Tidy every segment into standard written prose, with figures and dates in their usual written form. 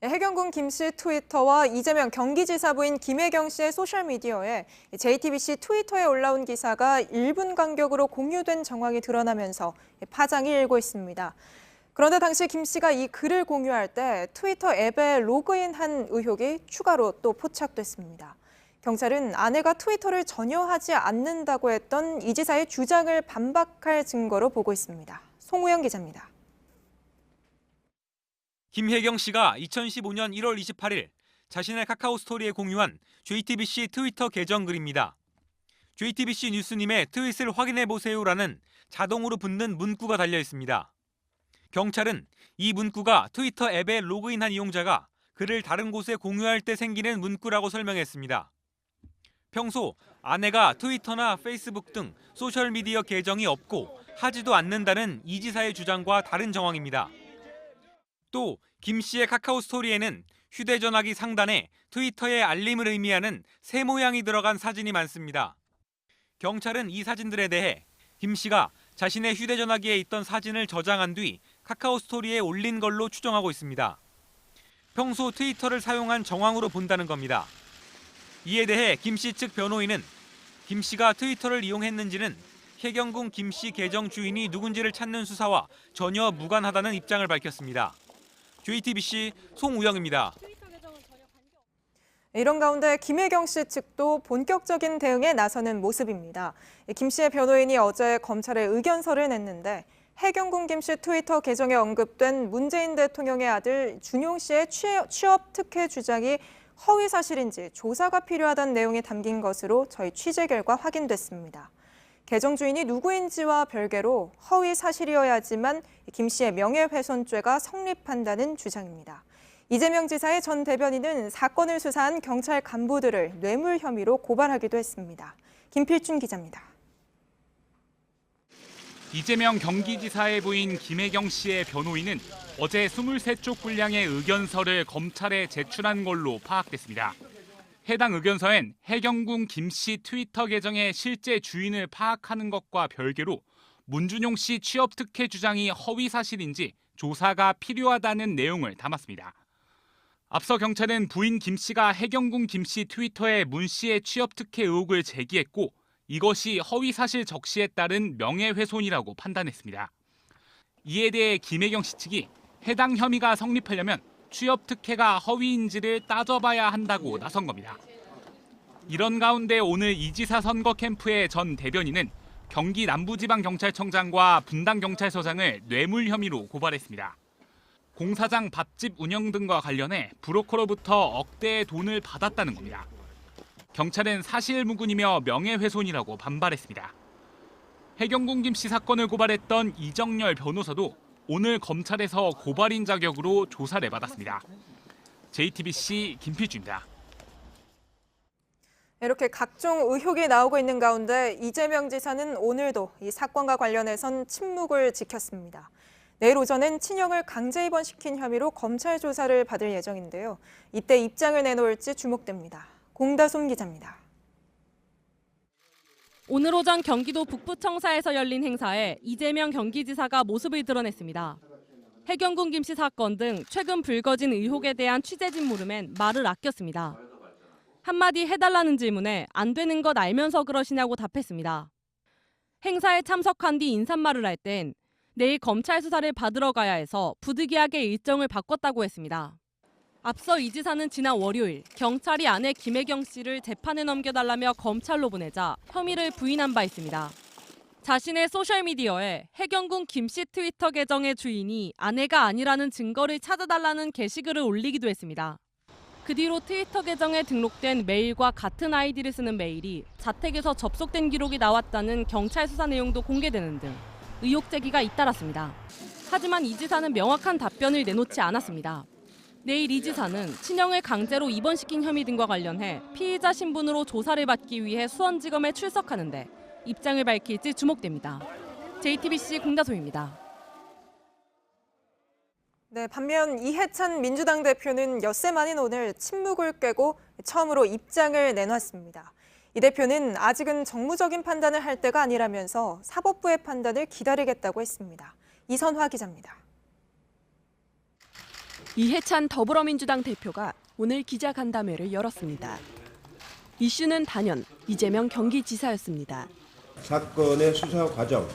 해경군 김 씨 트위터와 이재명 경기지사 부인 김혜경 씨의 소셜미디어에 JTBC 트위터에 올라온 기사가 1분 간격으로 공유된 정황이 드러나면서 파장이 일고 있습니다. 그런데 당시 김 씨가 이 글을 공유할 때 트위터 앱에 로그인한 의혹이 추가로 또 포착됐습니다. 경찰은 아내가 트위터를 전혀 하지 않는다고 했던 이 지사의 주장을 반박할 증거로 보고 있습니다. 송우영 기자입니다. 김혜경 씨가 2015년 1월 28일 자신의 카카오 스토리에 공유한 JTBC 트위터 계정 글입니다. JTBC 뉴스님의 트윗을 확인해보세요라는 자동으로 붙는 문구가 달려 있습니다. 경찰은 이 문구가 트위터 앱에 로그인한 이용자가 글을 다른 곳에 공유할 때 생기는 문구라고 설명했습니다. 평소 아내가 트위터나 페이스북 등 소셜미디어 계정이 없고 하지도 않는다는 이 지사의 주장과 다른 정황입니다. 또 김 씨의 카카오 스토리에는 휴대전화기 상단에 트위터의 알림을 의미하는 새 모양이 들어간 사진이 많습니다. 경찰은 이 사진들에 대해 김 씨가 자신의 휴대전화기에 있던 사진을 저장한 뒤 카카오 스토리에 올린 걸로 추정하고 있습니다. 평소 트위터를 사용한 정황으로 본다는 겁니다. 이에 대해 김 씨 측 변호인은 김 씨가 트위터를 이용했는지는 해경군 김 씨 계정 주인이 누군지를 찾는 수사와 전혀 무관하다는 입장을 밝혔습니다. JTBC 송우영입니다. 이런 가운데 김혜경 씨 측도 본격적인 대응에 나서는 모습입니다. 김 씨의 변호인이 어제 검찰에 의견서를 냈는데 해경군 김 씨 트위터 계정에 언급된 문재인 대통령의 아들 준용 씨의 취업 특혜 주장이 허위 사실인지 조사가 필요하다는 내용이 담긴 것으로 저희 취재 결과 확인됐습니다. 계정 주인이 누구인지와 별개로 허위 사실이어야지만 김 씨의 명예훼손죄가 성립한다는 주장입니다. 이재명 지사의 전 대변인은 사건을 수사한 경찰 간부들을 뇌물 혐의로 고발하기도 했습니다. 김필준 기자입니다. 이재명 경기지사의 부인 김혜경 씨의 변호인은 어제 23쪽 분량의 의견서를 검찰에 제출한 걸로 파악됐습니다. 해당 의견서엔 해경군 김 씨 트위터 계정의 실제 주인을 파악하는 것과 별개로 문준용 씨 취업 특혜 주장이 허위 사실인지 조사가 필요하다는 내용을 담았습니다. 앞서 경찰은 부인 김 씨가 해경군 김 씨 트위터에 문 씨의 취업 특혜 의혹을 제기했고 이것이 허위 사실 적시에 따른 명예훼손이라고 판단했습니다. 이에 대해 김혜경 씨 측이 해당 혐의가 성립하려면 취업 특혜가 허위인지를 따져봐야 한다고 나선 겁니다. 이런 가운데 오늘 이 지사 선거 캠프의 전 대변인은 경기 남부지방경찰청장과 분당경찰서장을 뇌물 혐의로 고발했습니다. 공사장 밥집 운영 등과 관련해 브로커로부터 억대의 돈을 받았다는 겁니다. 경찰은 사실무근이며 명예훼손이라고 반발했습니다. 해경군 김 씨 사건을 고발했던 이정열 변호사도 오늘 검찰에서 고발인 자격으로 조사를 받았습니다. JTBC 김필주입니다. 이렇게 각종 의혹이 나오고 있는 가운데 이재명 지사는 오늘도 이 사건과 관련해선 침묵을 지켰습니다. 내일 오전엔 친형을 강제 입원시킨 혐의로 검찰 조사를 받을 예정인데요. 이때 입장을 내놓을지 주목됩니다. 공다솜 기자입니다. 오늘 오전 경기도 북부청사에서 열린 행사에 이재명 경기지사가 모습을 드러냈습니다. 해경군 김 씨 사건 등 최근 불거진 의혹에 대한 취재진 물음엔 말을 아꼈습니다. 한마디 해달라는 질문에 안 되는 것 알면서 그러시냐고 답했습니다. 행사에 참석한 뒤 인사말을 할 땐 내일 검찰 수사를 받으러 가야 해서 부득이하게 일정을 바꿨다고 했습니다. 앞서 이 지사는 지난 월요일 경찰이 아내 김혜경 씨를 재판에 넘겨달라며 검찰로 보내자 혐의를 부인한 바 있습니다. 자신의 소셜미디어에 해경군 김 씨 트위터 계정의 주인이 아내가 아니라는 증거를 찾아달라는 게시글을 올리기도 했습니다. 그 뒤로 트위터 계정에 등록된 메일과 같은 아이디를 쓰는 메일이 자택에서 접속된 기록이 나왔다는 경찰 수사 내용도 공개되는 등 의혹 제기가 잇따랐습니다. 하지만 이 지사는 명확한 답변을 내놓지 않았습니다. 내일 이 지사는 친형을 강제로 입원시킨 혐의 등과 관련해 피의자 신분으로 조사를 받기 위해 수원지검에 출석하는데 입장을 밝힐지 주목됩니다. JTBC 공다솜입니다. 네, 반면 이해찬 민주당 대표는 엿새 만인 오늘 침묵을 깨고 처음으로 입장을 내놨습니다. 이 대표는 아직은 정무적인 판단을 할 때가 아니라면서 사법부의 판단을 기다리겠다고 했습니다. 이선화 기자입니다. 이해찬 더불어민주당 대표가 오늘 기자간담회를 열었습니다. 이슈는 단연 이재명 경기지사였습니다. 사건의 수사 과정,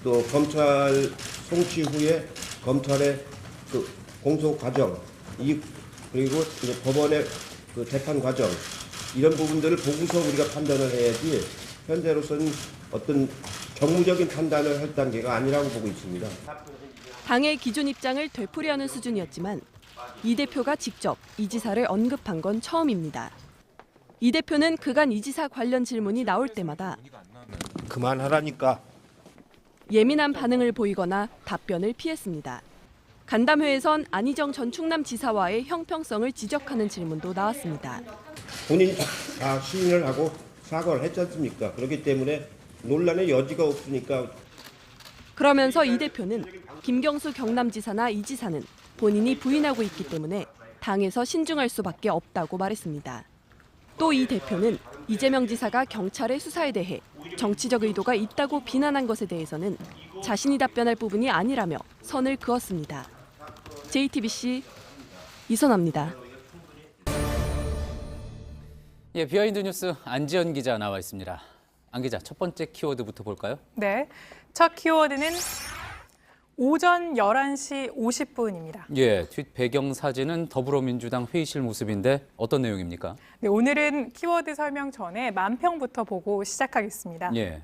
또 검찰 송치 후에 검찰의 그 공소 과정, 그리고 이제 법원의 그 재판 과정, 이런 부분들을 보고서 우리가 판단을 해야지 현재로서는 어떤 정무적인 판단을 할 단계가 아니라고 보고 있습니다. 당의 기존 입장을 되풀이하는 수준이었지만 이 대표가 직접 이 지사를 언급한 건 처음입니다. 이 대표는 그간 이 지사 관련 질문이 나올 때마다 그만하라니까. 예민한 반응을 보이거나 답변을 피했습니다. 간담회에선 안희정 전 충남지사와의 형평성을 지적하는 질문도 나왔습니다. 본인이 다 시인을 하고 사과를 했지 않습니까? 그렇기 때문에 논란의 여지가 없으니까. 그러면서 이 대표는 김경수 경남지사나 이 지사는 본인이 부인하고 있기 때문에 당에서 신중할 수밖에 없다고 말했습니다. 또 이 대표는 이재명 지사가 경찰의 수사에 대해 정치적 의도가 있다고 비난한 것에 대해서는 자신이 답변할 부분이 아니라며 선을 그었습니다. JTBC 이선아입니다. 예, 비하인드 뉴스 안지연 기자 나와 있습니다. 안 기자, 첫 번째 키워드부터 볼까요? 네, 첫 키워드는 오전 11시 50분입니다. 예, 트윗 배경 사진은 더불어민주당 회의실 모습인데 어떤 내용입니까? 네, 오늘은 키워드 설명 전에 만평부터 보고 시작하겠습니다. 예.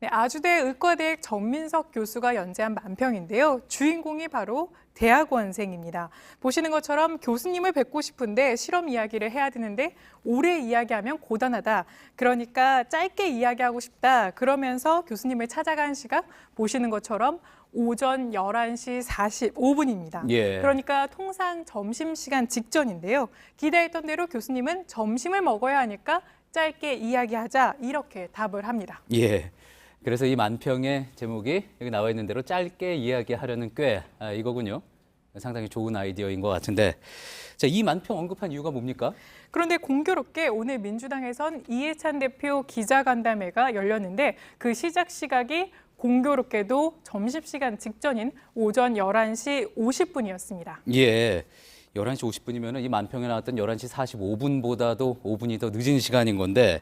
네, 아주대 의과대학 전민석 교수가 연재한 만평인데요. 주인공이 바로 대학원생입니다. 보시는 것처럼 교수님을 뵙고 싶은데 실험 이야기를 해야 되는데 오래 이야기하면 고단하다. 그러니까 짧게 이야기하고 싶다. 그러면서 교수님을 찾아간 시각 보시는 것처럼 오전 11시 45분입니다. 예. 그러니까 통상 점심시간 직전인데요. 기대했던 대로 교수님은 점심을 먹어야 하니까 짧게 이야기하자 이렇게 답을 합니다. 예. 그래서 이 만평의 제목이 여기 나와 있는 대로 짧게 이야기하려는 꽤 이거군요. 상당히 좋은 아이디어인 것 같은데. 자, 이 만평 언급한 이유가 뭡니까? 그런데 공교롭게 오늘 민주당에선 이해찬 대표 기자간담회가 열렸는데 그 시작 시각이 공교롭게도 점심시간 직전인 오전 11시 50분이었습니다. 예. 11시 50분이면 이 만평에 나왔던 11시 45분보다도 5분이 더 늦은 시간인 건데,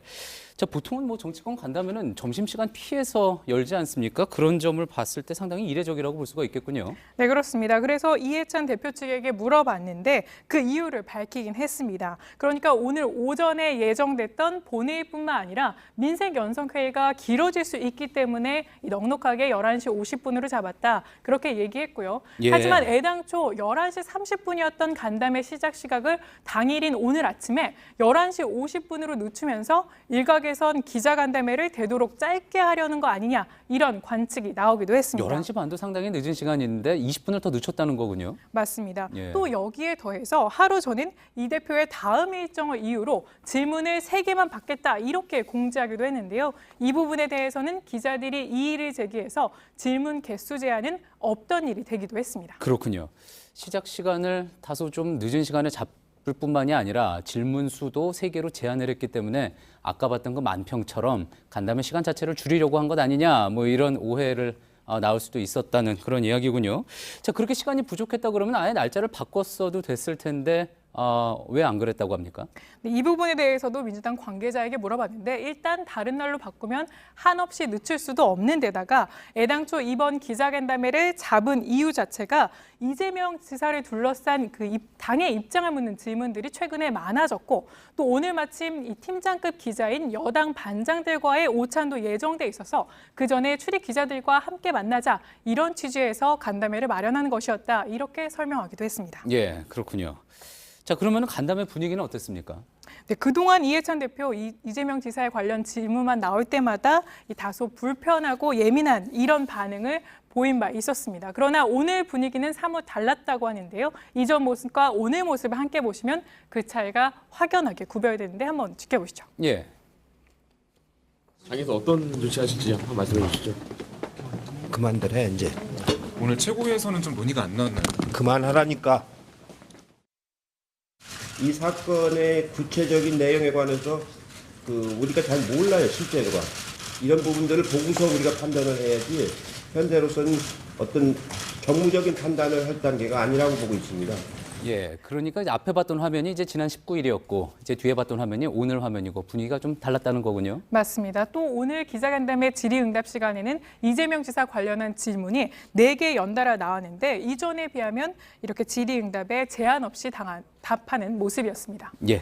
자, 보통은 뭐 정치권 간다면은 점심시간 피해서 열지 않습니까? 그런 점을 봤을 때 상당히 이례적이라고 볼 수가 있겠군요. 네, 그렇습니다. 그래서 이해찬 대표 측에게 물어봤는데 그 이유를 밝히긴 했습니다. 그러니까 오늘 오전에 예정됐던 본회의뿐만 아니라 민생연석회의가 길어질 수 있기 때문에 넉넉하게 11시 50분으로 잡았다. 그렇게 얘기했고요. 예. 하지만 애당초 11시 30분이었던 간담회 시작 시각을 당일인 오늘 아침에 11시 50분으로 늦추면서 일각에선 기자간담회를 되도록 짧게 하려는 거 아니냐 이런 관측이 나오기도 했습니다. 11시 반도 상당히 늦은 시간인데 20분을 더 늦췄다는 거군요. 맞습니다. 예. 또 여기에 더해서 하루 전인 이 대표의 다음 일정을 이유로 질문을 3개만 받겠다 이렇게 공지하기도 했는데요. 이 부분에 대해서는 기자들이 이의를 제기해서 질문 개수 제한은 없던 일이 되기도 했습니다. 그렇군요. 시작 시간을 다소 좀 늦은 시간에 잡을 뿐만이 아니라 질문 수도 3개로 제한을 했기 때문에 아까 봤던 그 만평처럼 간담회 시간 자체를 줄이려고 한 것 아니냐 뭐 이런 오해를 나올 수도 있었다는 그런 이야기군요. 자, 그렇게 시간이 부족했다 그러면 아예 날짜를 바꿨어도 됐을 텐데 왜 안 그랬다고 합니까? 네, 이 부분에 대해서도 민주당 관계자에게 물어봤는데 일단 다른 날로 바꾸면 한없이 늦출 수도 없는 데다가 애당초 이번 기자간담회를 잡은 이유 자체가 이재명 지사를 둘러싼 그 당의 입장을 묻는 질문들이 최근에 많아졌고 또 오늘 마침 이 팀장급 기자인 여당 반장들과의 오찬도 예정돼 있어서 그 전에 출입 기자들과 함께 만나자 이런 취지에서 간담회를 마련하는 것이었다 이렇게 설명하기도 했습니다. 예, 그렇군요. 자, 그러면 간담회 분위기는 어땠습니까? 네, 그동안 이해찬 대표 이재명 지사에 관련 질문만 나올 때마다 다소 불편하고 예민한 이런 반응을 보인 바 있었습니다. 그러나 오늘 분위기는 사뭇 달랐다고 하는데요. 이전 모습과 오늘 모습을 함께 보시면 그 차이가 확연하게 구별되는데 한번 지켜보시죠. 예. 장에서 어떤 조치하실지 한번 말씀해 주시죠. 그만들 해 이제. 오늘 최고위에서는 좀 논의가 안 나왔나요? 그만하라니까. 이 사건의 구체적인 내용에 관해서 우리가 잘 몰라요, 실제로가. 이런 부분들을 보고서 우리가 판단을 해야지 현재로서는 어떤 정무적인 판단을 할 단계가 아니라고 보고 있습니다. 예, 그러니까 이제 앞에 봤던 화면이 이제 지난 19일이었고 이제 뒤에 봤던 화면이 오늘 화면이고 분위기가 좀 달랐다는 거군요. 맞습니다. 또 오늘 기자간담회 질의응답 시간에는 이재명 지사 관련한 질문이 4개 연달아 나왔는데 이전에 비하면 이렇게 질의응답에 제한 없이 답하는 모습이었습니다. 예.